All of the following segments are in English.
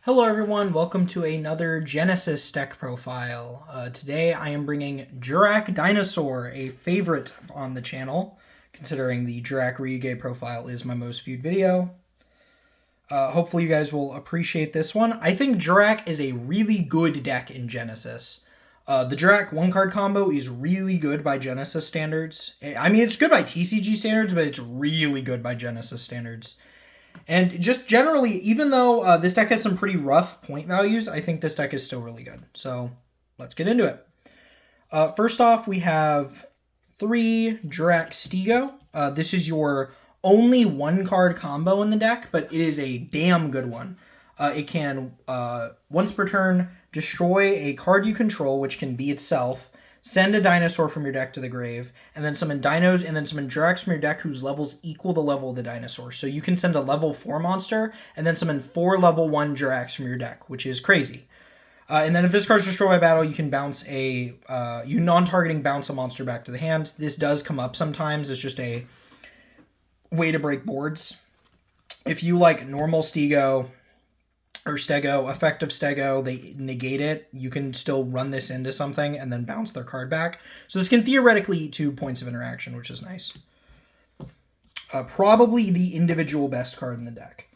Hello everyone, welcome to another Genesys deck profile. Today I am bringing Jurrac Dinosaur, a favorite on the channel, considering the Jurrac Ryuge profile is my most viewed video. Hopefully you guys will appreciate this one. I think Jurrac is a really good deck in Genesys. The Jurrac one-card combo is really good by Genesys standards. I mean, it's good by TCG standards, but it's really good by Genesys standards. And just generally, even though this deck has some pretty rough point values, I think this deck is still really good. So let's get into it. First off, we have 3 Jurrac Stego. This is your only one-card combo in the deck, but it is a damn good one. It can, once per turn, destroy a card you control, which can be itself, send a dinosaur from your deck to the grave, and then summon dinos, and then summon Jurracs from your deck whose levels equal the level of the dinosaur. So you can send a level 4 monster, and then summon 4 level 1 Jurracs from your deck, which is crazy. And then if this card's destroyed by battle, you can bounce you non-targeting bounce a monster back to the hand. This does come up sometimes. It's just a way to break boards. If you like normal Stego, or Stego, effective Stego, they negate it, you can still run this into something and then bounce their card back. So this can theoretically eat 2 points of interaction, which is nice. Probably the individual best card in the deck.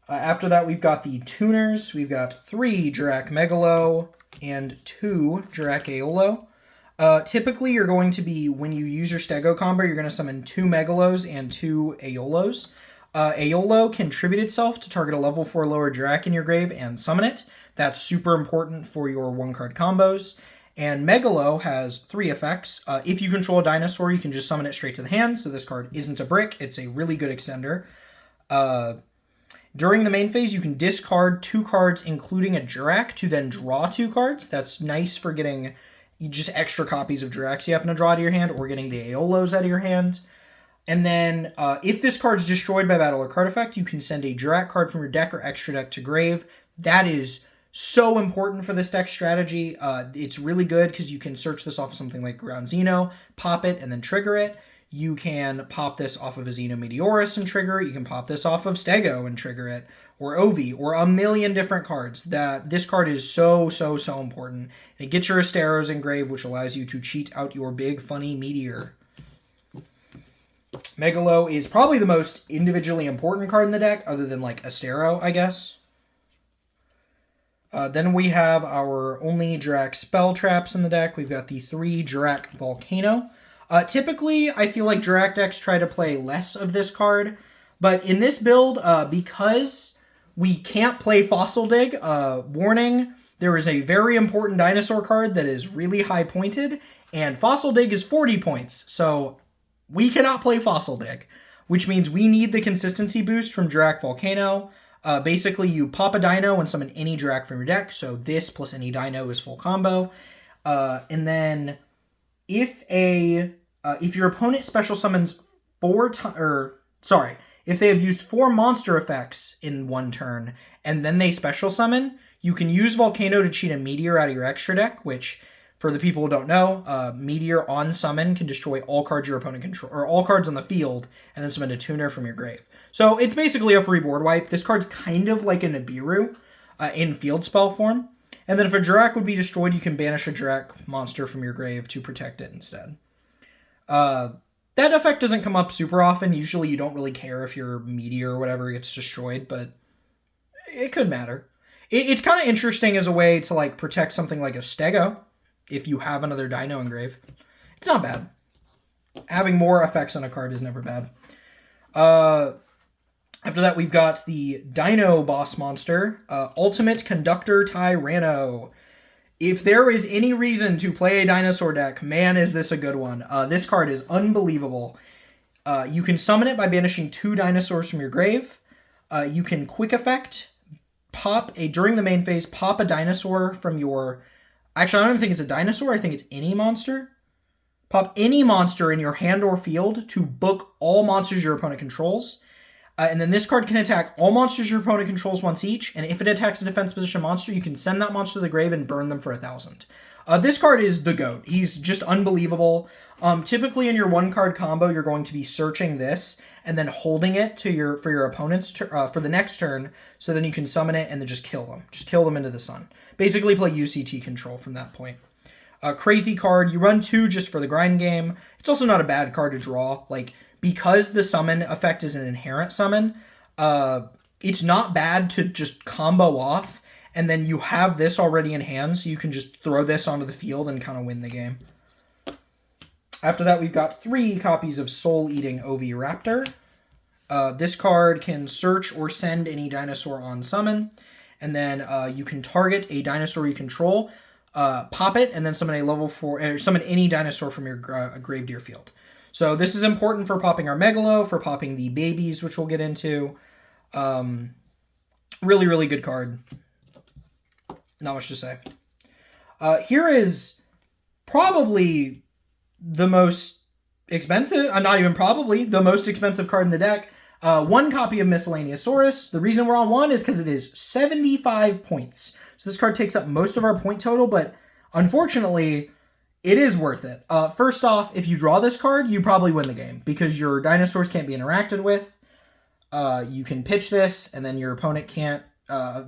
After that, we've got the tuners. We've got 3 Jurrac Megalo and 2 Jurrac Aeolo. Typically, you're going to be, when you use your Stego combo, you're going to summon 2 Megalos and 2 Aeolos. Aeolo can tribute itself to target a level 4 lower Jurrac in your grave and summon it. That's super important for your one-card combos. And Megalo has 3 effects. If you control a dinosaur, you can just summon it straight to the hand, so this card isn't a brick. It's a really good extender. During the main phase, you can discard 2 cards, including a Jurrac, to then draw 2 cards. That's nice for getting just extra copies of Jurracs you happen to draw out of your hand, or getting the Aeolos out of your hand. And then, if this card is destroyed by battle or card effect, you can send a Jurrac card from your deck or extra deck to grave. That is so important for this deck strategy. It's really good because you can search this off of something like Ground Xeno, pop it, and then trigger it. You can pop this off of a Xeno Meteorus and trigger it. You can pop this off of Stego and trigger it, or Ovi, or a million different cards. This card is so important. It gets your Asteros in grave, which allows you to cheat out your big, funny meteor. Megalo is probably the most individually important card in the deck, other than, like, Astero, I guess. Then we have our only Jurrac spell traps in the deck. We've got the 3 Jurrac Volcano. Typically, I feel like Jurrac decks try to play less of this card, but in this build, because we can't play Fossil Dig, warning, there is a very important dinosaur card that is really high pointed, and Fossil Dig is 40 points, so we cannot play Fossil Dig, which means we need the consistency boost from Jurrac Volcano. Basically, you pop a dino and summon any Jurrac from your deck, so this plus any dino is full combo. And then if your opponent special summons if they have used 4 monster effects in one turn and then they special summon, you can use Volcano to cheat a meteor out of your extra deck, which, for the people who don't know, Meteor on summon can destroy all cards your opponent control, or all cards on the field, and then summon a tuner from your grave. So it's basically a free board wipe. This card's kind of like a Nibiru in field spell form. And then if a Jurrac would be destroyed, you can banish a Jurrac monster from your grave to protect it instead. That effect doesn't come up super often. Usually you don't really care if your Meteor or whatever gets destroyed, but it could matter. It's kind of interesting as a way to, like, protect something like a Stego. If you have another dino in grave, it's not bad. Having more effects on a card is never bad. After that, we've got the Dino boss monster, Ultimate Conductor Tyranno. If there is any reason to play a dinosaur deck, man, is this a good one. This card is unbelievable. You can summon it by banishing 2 dinosaurs from your grave. You can quick effect, during the main phase, pop a dinosaur from your... Actually, I don't even think it's a dinosaur. I think it's any monster. Pop any monster in your hand or field to book all monsters your opponent controls. And then this card can attack all monsters your opponent controls once each. And if it attacks a defense position monster, you can send that monster to the grave and burn them for 1,000. This card is the GOAT. He's just unbelievable. Typically in your one-card combo, you're going to be searching this and then holding it to for your opponent's for the next turn, so then you can summon it and then just kill them. Just kill them into the sun. Basically play UCT control from that point. Crazy card. You run 2 just for the grind game. It's also not a bad card to draw. Like, because the summon effect is an inherent summon, it's not bad to just combo off, and then you have this already in hand, so you can just throw this onto the field and kind of win the game. After that, we've got 3 copies of Soul Eating Oviraptor. This card can search or send any dinosaur on summon, and then you can target a dinosaur you control, pop it, and then summon a level 4, or summon any dinosaur from your Grave Deer field. So this is important for popping our Megalo, for popping the babies, which we'll get into. Really, really good card. Not much to say. Here is probably the most expensive, not even probably, the most expensive card in the deck. 1 copy of Miscellaneousaurus. The reason we're on 1 is because it is 75 points. So this card takes up most of our point total, but unfortunately, it is worth it. First off, if you draw this card, you probably win the game because your dinosaurs can't be interacted with. You can pitch this, and then your opponent can't.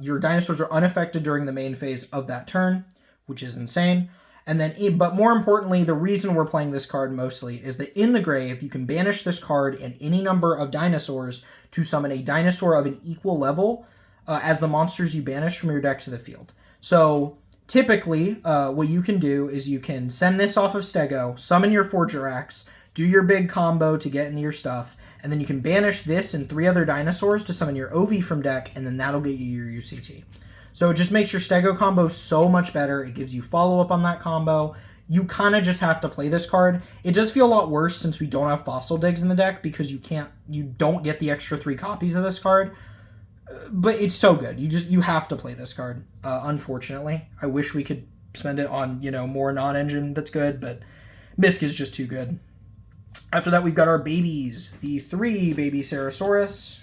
Your dinosaurs are unaffected during the main phase of that turn, which is insane. And then, but more importantly, the reason we're playing this card mostly is that in the grave, you can banish this card and any number of dinosaurs to summon a dinosaur of an equal level as the monsters you banished from your deck to the field. So typically, what you can do is you can send this off of Stego, summon your 4 Jurracs, do your big combo to get into your stuff, and then you can banish this and 3 other dinosaurs to summon your OV from deck, and then that'll get you your UCT. So it just makes your Stego combo so much better. It gives you follow-up on that combo. You kind of just have to play this card. It does feel a lot worse since we don't have Fossil Digs in the deck because you don't get the extra 3 copies of this card. But it's so good. You have to play this card, unfortunately. I wish we could spend it on, more non-engine that's good, but Misk is just too good. After that, we've got our babies. The 3 Baby Ceratosaurus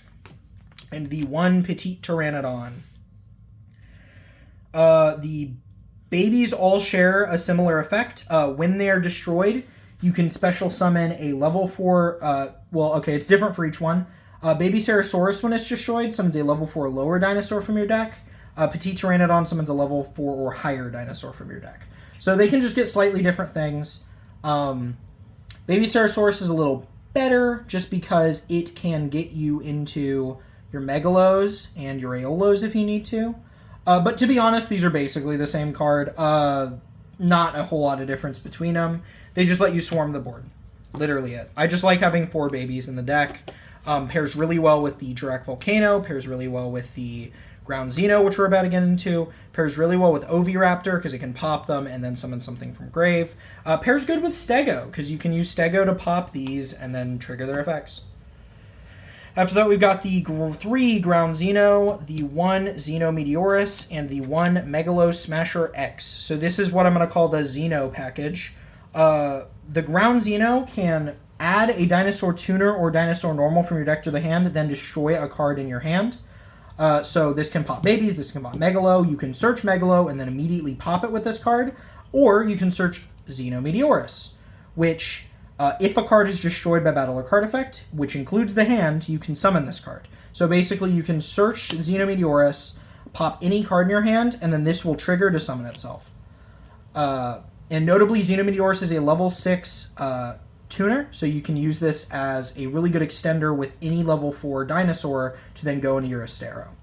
and the 1 Petite Pteranodon. The babies all share a similar effect. When they are destroyed, you can special summon a level 4... it's different for each one. Baby Ceratosaurus, when it's destroyed, summons a level 4 lower dinosaur from your deck. Petite Pteranodon summons a level 4 or higher dinosaur from your deck. So they can just get slightly different things. Baby Ceratosaurus is a little better just because it can get you into your Megalos and your Aeolos if you need to. But to be honest, these are basically the same card. Not a whole lot of difference between them. They just let you swarm the board. Literally it. I just like having 4 babies in the deck. Pairs really well with the Jurrac Volcano. Pairs really well with the Ground Xeno, which we're about to get into. Pairs really well with Oviraptor because it can pop them and then summon something from Grave. Pairs good with Stego because you can use Stego to pop these and then trigger their effects. After that, we've got the 3 Ground Xeno, the 1 Xeno Meteorus, and the 1 Megalo Smasher X. So this is what I'm going to call the Xeno package. The Ground Xeno can add a Dinosaur Tuner or Dinosaur Normal from your deck to the hand, then destroy a card in your hand. So this can pop babies, this can pop Megalo. You can search Megalo and then immediately pop it with this card, or you can search Xeno Meteorus, which... if a card is destroyed by battle or card effect, which includes the hand, you can summon this card. So basically, you can search Xeno Meteorus, pop any card in your hand, and then this will trigger to summon itself. And notably, Xeno Meteorus is a level 6 tuner, so you can use this as a really good extender with any level 4 dinosaur to then go into your Astero.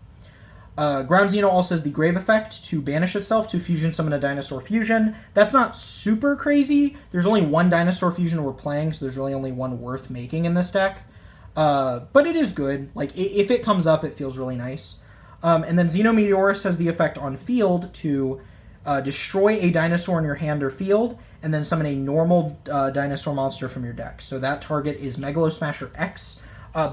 Ground Xeno also has the Grave effect to banish itself to fusion summon a dinosaur fusion. That's not super crazy. There's only 1 dinosaur fusion we're playing, so there's really only 1 worth making in this deck. But it is good. Like, if it comes up, it feels really nice. And then Xeno Meteorus has the effect on field to destroy a dinosaur in your hand or field, and then summon a normal dinosaur monster from your deck. So that target is Megalo Smasher X.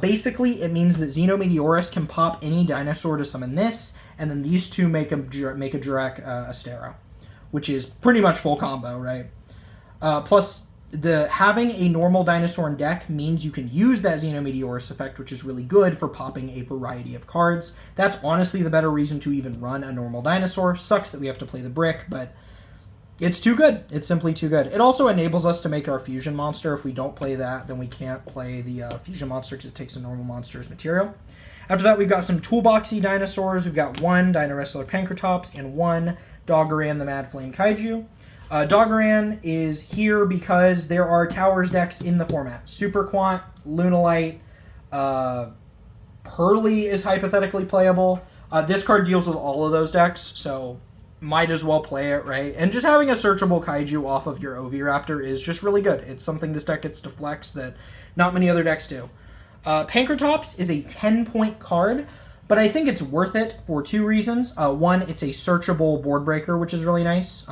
Basically, it means that Xeno Meteorus can pop any dinosaur to summon this, and then these 2 make a Jurrac Astero, which is pretty much full combo, right? Plus, having a normal dinosaur in deck means you can use that Xeno Meteorus effect, which is really good for popping a variety of cards. That's honestly the better reason to even run a normal dinosaur. Sucks that we have to play the brick, but It's too good. It's simply too good. It also enables us to make our fusion monster. If we don't play that, then we can't play the fusion monster because it takes a normal monster's material. After that, we've got some toolboxy dinosaurs. We've got one Dino Wrestler Pankratops and one Doggeran the Mad Flame Kaiju. Doggeran is here because there are Towers decks in the format. Super Quant, Lunalite, Pearly is hypothetically playable. This card deals with all of those decks, so might as well play it, right? And just having a searchable Kaiju off of your Oviraptor is just really good. It's something this deck gets to flex that not many other decks do. Pankratops is a 10-point card, but I think it's worth it for two reasons. One, it's a searchable board breaker, which is really nice.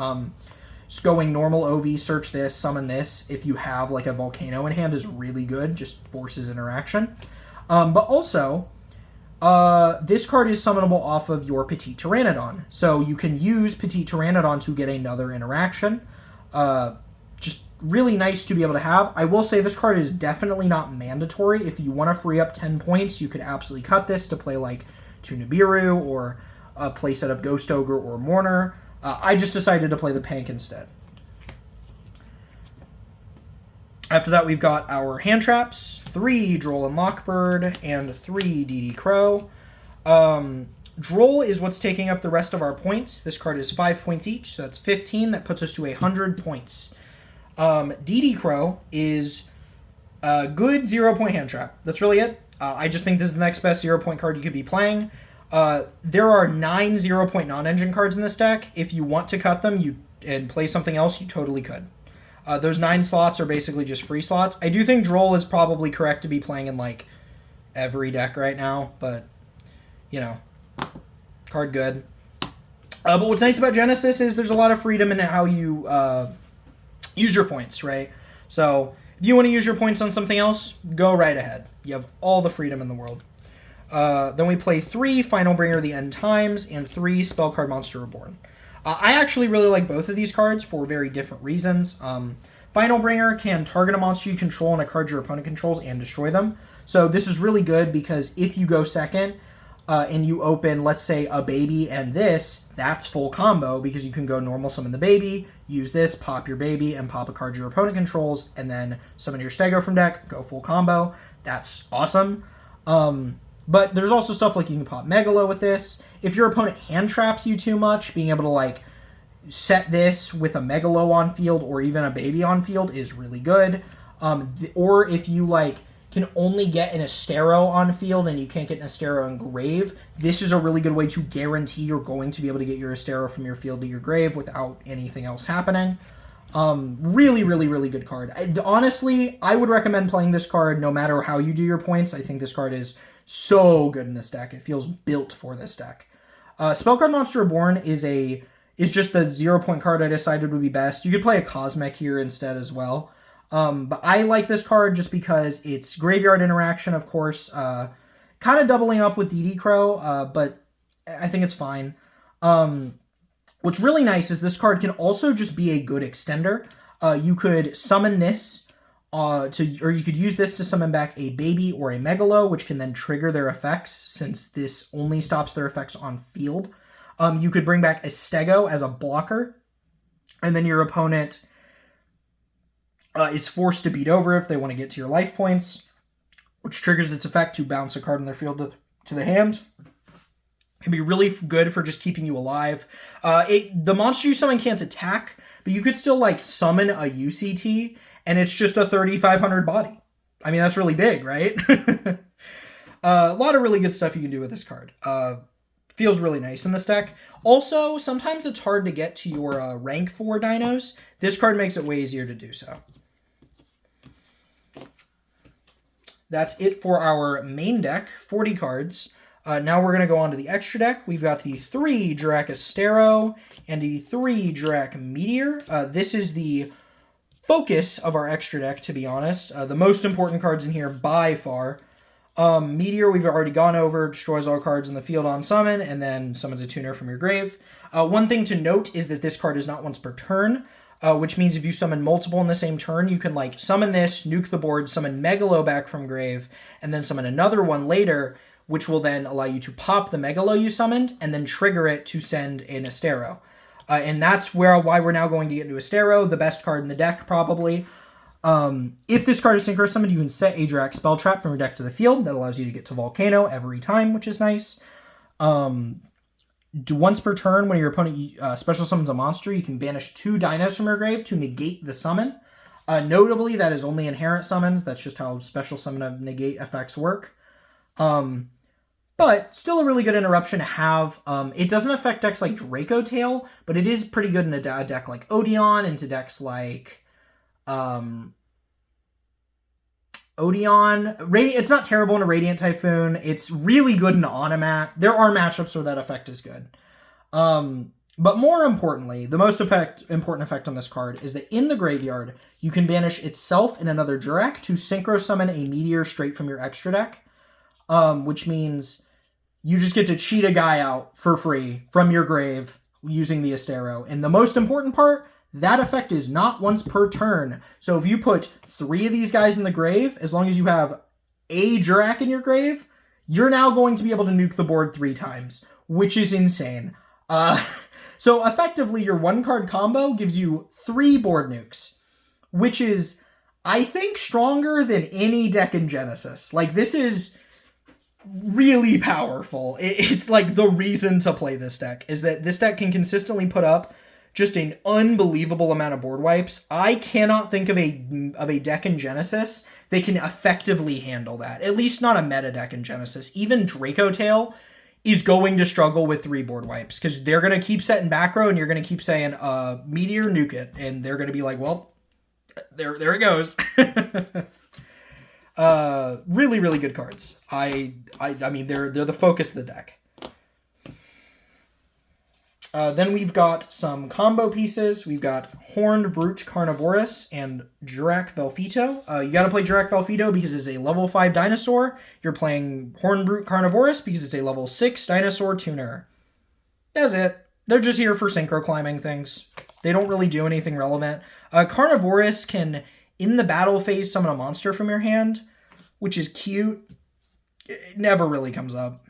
Just going normal OV, search this, summon this, if you have like a Volcano in hand is really good, just forces interaction. But also, this card is summonable off of your Petite Pteranodon. So you can use Petite Pteranodon to get another interaction. Just really nice to be able to have. I will say this card is definitely not mandatory. If you want to free up 10 points, you could absolutely cut this to play like two Nibiru or a playset of Ghost Ogre or Mourner. I just decided to play the Pank instead. After that, we've got our hand traps, 3 Droll and Lockbird, and 3 DD Crow. Droll is what's taking up the rest of our points. This card is 5 points each, so that's 15. That puts us to 100 points. DD Crow is a good 0-point hand trap. That's really it. I just think this is the next best 0-point card you could be playing. There are 9 0-point non-engine cards in this deck. If you want to cut them and play something else, you totally could. Those 9 slots are basically just free slots. I do think Droll is probably correct to be playing in, like, every deck right now, but, you know, card good. But what's nice about Genesys is there's a lot of freedom in how you use your points, right? So if you want to use your points on something else, go right ahead. You have all the freedom in the world. Then we play 3 Final Bringer the End Times and 3 Spellcard Monster Reborn. I actually really like both of these cards for very different reasons. Final Bringer can target a monster you control and a card your opponent controls and destroy them. So this is really good because if you go second and you open, let's say, a baby and this, that's full combo because you can go normal summon the baby, use this, pop your baby, and pop a card your opponent controls, and then summon your Stego from deck, go full combo. That's awesome. But there's also stuff like you can pop Megalo with this. If your opponent hand traps you too much, being able to like set this with a Megalo on field or even a baby on field is really good. Or if you like can only get an Astero on field and you can't get an Astero in grave, this is a really good way to guarantee you're going to be able to get your Astero from your field to your grave without anything else happening. Really, really, really good card. Honestly, I would recommend playing this card no matter how you do your points. I think this card is so good in this deck. It feels built for this deck. Spellcard Monster Reborn is just the 0-point card I decided would be best. You could play a Cosmec here instead as well. But I like this card just because it's graveyard interaction, of course. Kind of doubling up with DD Crow, but I think it's fine. What's really nice is this card can also just be a good extender. You could summon this or you could use this to summon back a baby or a Megalo, which can then trigger their effects since this only stops their effects on field. You could bring back a Stego as a blocker, and then your opponent is forced to beat over if they want to get to your life points, which triggers its effect to bounce a card in their field to the hand. It can be really good for just keeping you alive. The monster you summon can't attack, but you could still like summon a UCT, and it's just a 3,500 body. I mean, that's really big, right? A lot of really good stuff you can do with this card. Feels really nice in this deck. Also, sometimes it's hard to get to your rank 4 dinos. This card makes it way easier to do so. That's it for our main deck, 40 cards. Now we're going to go on to the extra deck. We've got the 3 Jurrac Astero and the 3 Jurrac Meteor. This is the focus of our extra deck, to be honest. The most important cards in here by far. Meteor, we've already gone over, destroys all cards in the field on summon, and then summons a tuner from your grave. One thing to note is that this card is not once per turn, which means if you summon multiple in the same turn, you can like summon this, nuke the board, summon Megalo back from grave, and then summon another one later, which will then allow you to pop the Megalo you summoned, and then trigger it to send an Astero. And that's why we're now going to get into Estero, the best card in the deck, probably. If this card is Synchro Summoned, you can set a Jurrac spell trap from your deck to the field. That allows you to get to Volcano every time, which is nice. Once per turn, when your opponent special summons a monster, you can banish 2 Dinos from your grave to negate the summon. Notably, that is only inherent summons. That's just how special summon of negate effects work. But still a really good interruption to have. It doesn't affect decks like Draco Tail, but it is pretty good in a deck like Odeon, into decks like Odeon. It's not terrible in a Radiant Typhoon. It's really good in Onomat. There are matchups where that effect is good. But more importantly, the most important effect on this card is that in the graveyard, you can banish itself and another Jurrac to Synchro Summon a Meteor straight from your extra deck. Which means you just get to cheat a guy out for free from your grave using the Estero. And the most important part, that effect is not once per turn. So if you put 3 of these guys in the grave, as long as you have a Jurrac in your grave, you're now going to be able to nuke the board 3 times, which is insane. So effectively, your 1-card combo gives you 3 board nukes, which is, I think, stronger than any deck in Genesys. Like, this is really powerful. It's like the reason to play this deck is that this deck can consistently put up just an unbelievable amount of board wipes. I cannot think of a deck in Genesys that can effectively handle that. At least not a meta deck in Genesys. Even Draco Tail is going to struggle with 3 board wipes because they're going to keep setting back row and you're going to keep saying, Meteor, nuke it. And they're going to be like, well, there it goes. Really, really good cards. I mean, they're the focus of the deck. Then we've got some combo pieces. We've got Horned Brute Carnivorous and Jurrac Velfito. You got to play Jurrac Velfito because it's a level 5 dinosaur. You're playing Horned Brute Carnivorous because it's a level 6 dinosaur tuner. That's it. They're just here for synchro climbing things. They don't really do anything relevant. Carnivorous can, in the battle phase, summon a monster from your hand, which is cute. It never really comes up.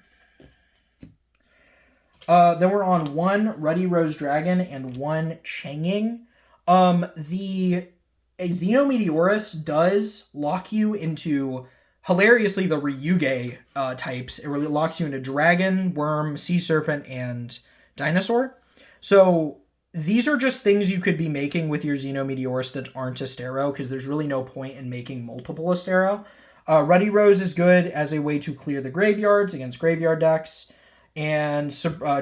Then we're on 1 Ruddy Rose Dragon and 1 Changing. The Xenometeorus does lock you into, hilariously, the Ryuge types. It really locks you into Dragon, Worm, Sea Serpent, and Dinosaur. So these are just things you could be making with your Xenometeorus that aren't Estero, because there's really no point in making multiple Estero. Ruddy Rose is good as a way to clear the graveyards against graveyard decks. And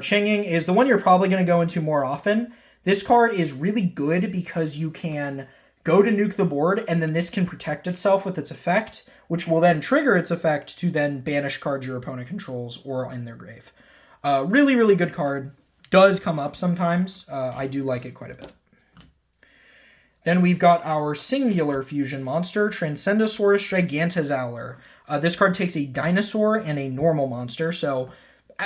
Changing is the one you're probably going to go into more often. This card is really good because you can go to nuke the board, and then this can protect itself with its effect, which will then trigger its effect to then banish cards your opponent controls or in their grave. Really, really good card. Does come up sometimes. I do like it quite a bit. Then we've got our singular fusion monster, Transcendosaurus Gigantozauler. This card takes a dinosaur and a normal monster, so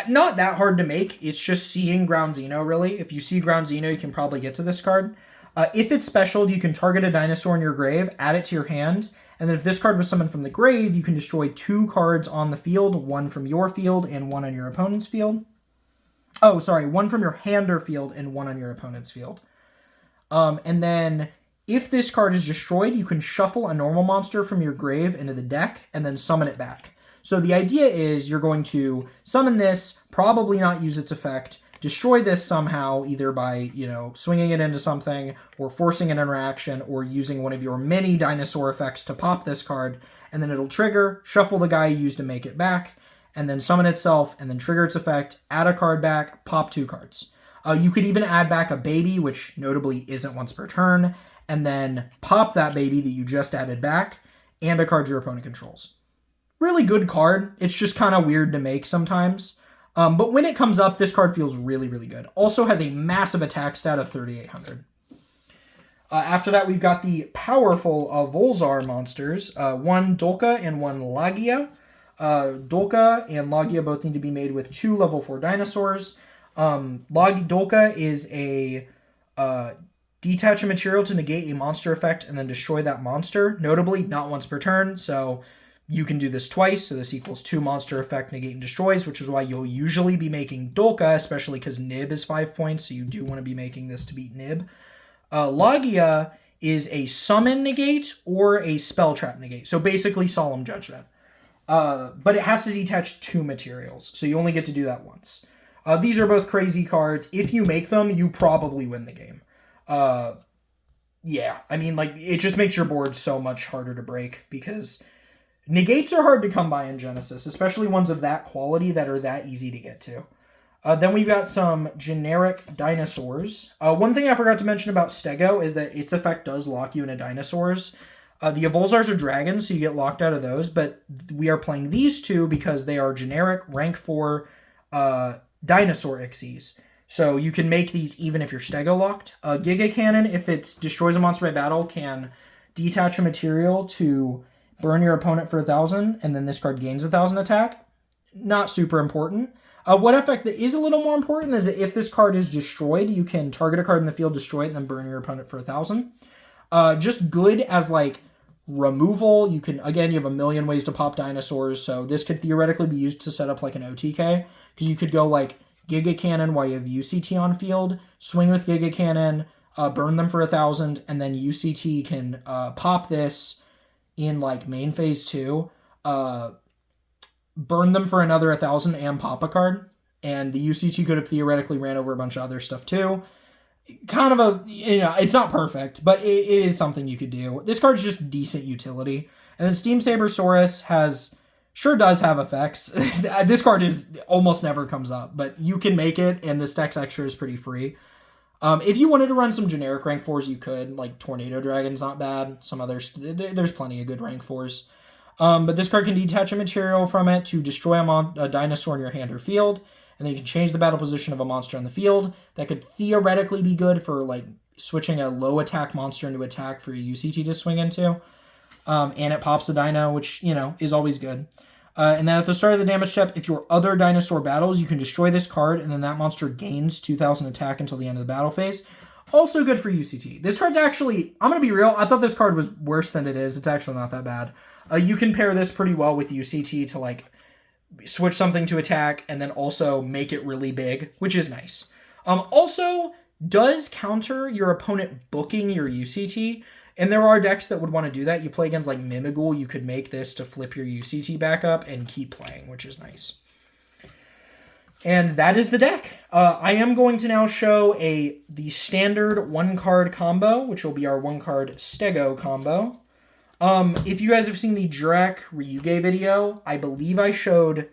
not that hard to make. It's just seeing Ground Xeno, really. If you see Ground Xeno, you can probably get to this card. If it's special, you can target a dinosaur in your grave, add it to your hand, and then if this card was summoned from the grave, you can destroy 2 cards on the field, 1 from your field and 1 on your opponent's field. Oh, sorry, 1 from your hand or field and 1 on your opponent's field. And then if this card is destroyed, you can shuffle a normal monster from your grave into the deck and then summon it back. So the idea is you're going to summon this, probably not use its effect, destroy this somehow, either by, swinging it into something, or forcing an interaction, or using one of your many dinosaur effects to pop this card, and then it'll trigger, shuffle the guy you used to make it back, and then summon itself, and then trigger its effect, add a card back, pop 2 cards. You could even add back a baby, which notably isn't once per turn, and then pop that baby that you just added back, and a card your opponent controls. Really good card. It's just kind of weird to make sometimes. But when it comes up, this card feels really, really good. Also has a massive attack stat of 3,800. After that, we've got the powerful Volzar monsters. 1 Dolka and 1 Lagia. Dolka and Lagia both need to be made with 2 level 4 dinosaurs. Dolka is a detach a material to negate a monster effect and then destroy that monster. Notably, not once per turn, so You can do this twice, so this equals 2 monster effect, negate, and destroys, which is why you'll usually be making Dolka, especially because Nib is 5 points, so you do want to be making this to beat Nib. Logia is a summon negate or a spell trap negate, so basically Solemn Judgment. But it has to detach 2 materials, so you only get to do that once. These are both crazy cards. If you make them, you probably win the game. Yeah, I mean, like, it just makes your board so much harder to break, because negates are hard to come by in Genesys, especially ones of that quality that are that easy to get to. Then we've got some generic dinosaurs. One thing I forgot to mention about Stego is that its effect does lock you into dinosaurs. The Evolzars are dragons, so you get locked out of those, but we are playing these two because they are generic rank 4 dinosaur Ixies. So you can make these even if you're Stego locked. Giga Cannon, if it destroys a monster by battle, can detach a material to burn your opponent for 1,000, and then this card gains 1,000 attack. Not super important. What effect that is a little more important is that if this card is destroyed, you can target a card in the field, destroy it, and then burn your opponent for 1,000. Just good as, like, removal. You can, again, you have a million ways to pop dinosaurs, so this could theoretically be used to set up, like, an OTK, because you could go, like, Giga Cannon while you have UCT on field, swing with Giga Cannon, burn them for 1,000, and then UCT can pop this in, like, main phase 2, burn them for another 1,000 and pop a card, and the UCT could have theoretically ran over a bunch of other stuff too. Kind of a, you know, it's not perfect, but it is something you could do. This card's just decent utility. And then Steam Sabersaurus does have effects. This card almost never comes up, but you can make it, and this deck's extra is pretty free. If you wanted to run some generic rank 4s, you could. Like, Tornado Dragon's not bad. Some others, there's plenty of good rank 4s. But this card can detach a material from it to destroy a dinosaur in your hand or field, and then you can change the battle position of a monster on the field. That could theoretically be good for, like, switching a low attack monster into attack for your UCT to swing into. And it pops a dino, which, you know, is always good. And then at the start of the damage step, if your other dinosaur battles, you can destroy this card, and then that monster gains 2,000 attack until the end of the battle phase. Also good for UCT. This card's actually, I'm going to be real, I thought this card was worse than it is. It's actually not that bad. You can pair this pretty well with UCT to, like, switch something to attack and then also make it really big, which is nice. Also, does counter your opponent booking your UCT, and there are decks that would want to do that. You play against, like, Mimigul, you could make this to flip your UCT back up and keep playing, which is nice. And that is the deck. I am going to now show the standard 1-card combo, which will be our 1-card Stego combo. If you guys have seen the Jurrac Ryuge video, I believe I showed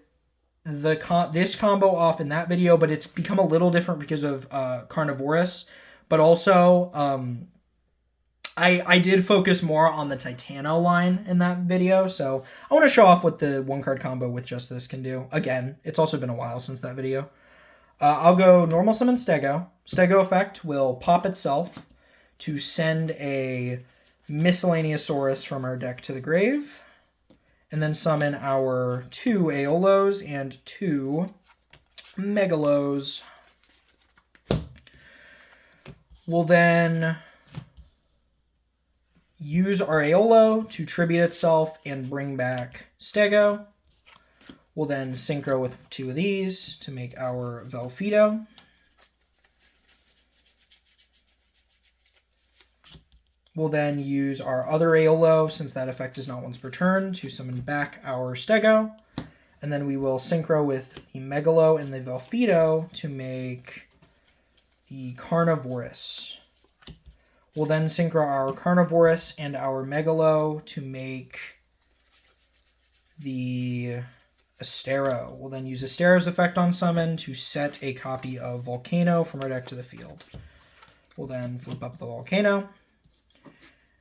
this combo off in that video, but it's become a little different because of Carnivorous. But also, I did focus more on the Titano line in that video, so I want to show off what the 1-card combo with just this can do. Again, it's also been a while since that video. I'll go normal summon Stego. Stego effect will pop itself to send a Miscellaneousaurus from our deck to the grave, and then summon our 2 Aeolos and 2 Megalos. We'll then use our Aeolo to tribute itself and bring back Stego. We'll then synchro with 2 of these to make our Velfido. We'll then use our other Aeolo, since that effect is not once per turn, to summon back our Stego. And then we will synchro with the Megalo and the Velfido to make the Carnivorous. We'll then synchro our Carnivorous and our Megalo to make the Astero. We'll then use Astero's effect on summon to set a copy of Volcano from our deck to the field. We'll then flip up the Volcano.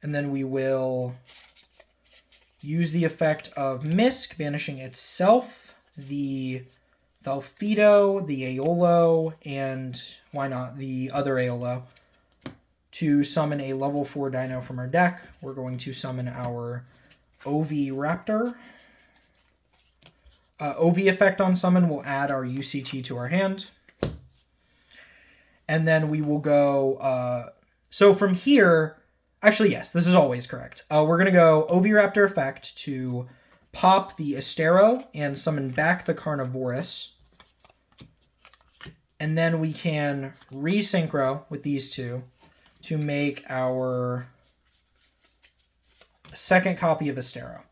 And then we will use the effect of Misk, banishing itself, the Velfido, the Aeolo, and why not the other Aeolo, to summon a level 4 dino from our deck. We're going to summon our Oviraptor. Ovi effect on summon will add our UCT to our hand. And then we will go... so from here... Actually, yes, this is always correct. We're going to go Oviraptor effect to pop the Estero and summon back the Carnivorous. And then we can resynchro with these two to make our second copy of Estero.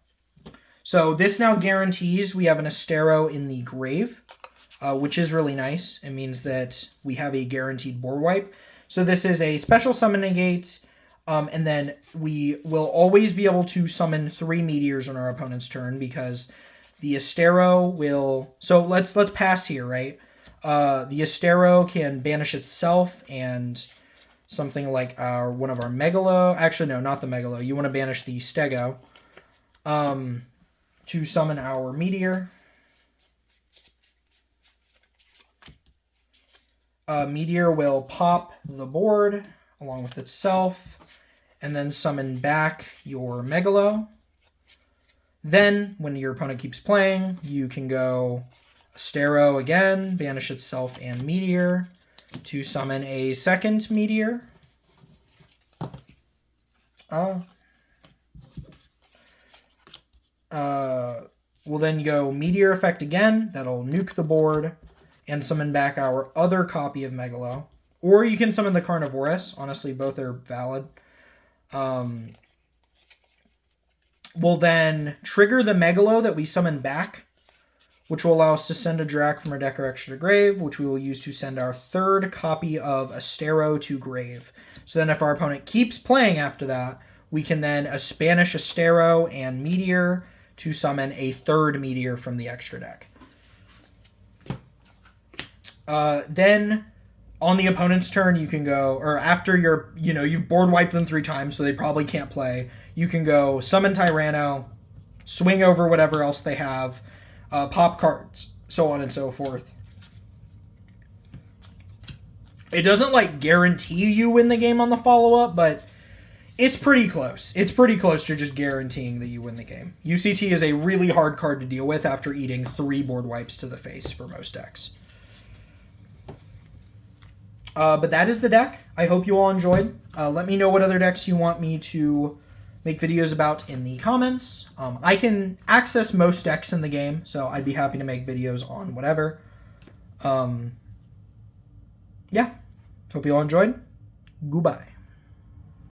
So this now guarantees we have an Estero in the grave, which is really nice. It means that we have a guaranteed board wipe. So this is a special summon negate, and then we will always be able to summon 3 meteors on our opponent's turn because the Estero will... So let's pass here, right? The Estero can banish itself and something like one of our Megalo. Actually, no, not the Megalo. You want to banish the Stego to summon our Meteor. Meteor will pop the board along with itself and then summon back your Megalo. Then, when your opponent keeps playing, you can go Estero again, banish itself and Meteor to summon a second Meteor. We'll then go Meteor effect again. That'll nuke the board and summon back our other copy of Megalo. Or you can summon the Carnivorous. Honestly, both are valid. We'll then trigger the Megalo that we summon back, which will allow us to send a Jurrac from our deck or extra to grave, which we will use to send our third copy of Estero to grave. So then if our opponent keeps playing after that, we can then banish Estero and Meteor to summon a third Meteor from the extra deck. Then on the opponent's turn, you can go, or after you've board wiped them 3 times, so they probably can't play, you can go summon Tyranno, swing over whatever else they have, pop cards, so on and so forth. It doesn't guarantee you win the game on the follow-up, but it's pretty close. It's pretty close to just guaranteeing that you win the game. UCT is a really hard card to deal with after eating 3 board wipes to the face for most decks. But that is the deck. I hope you all enjoyed. Let me know what other decks you want me to make videos about in the comments. I can access most decks in the game, so I'd be happy to make videos on whatever. Yeah. Hope you all enjoyed. Goodbye.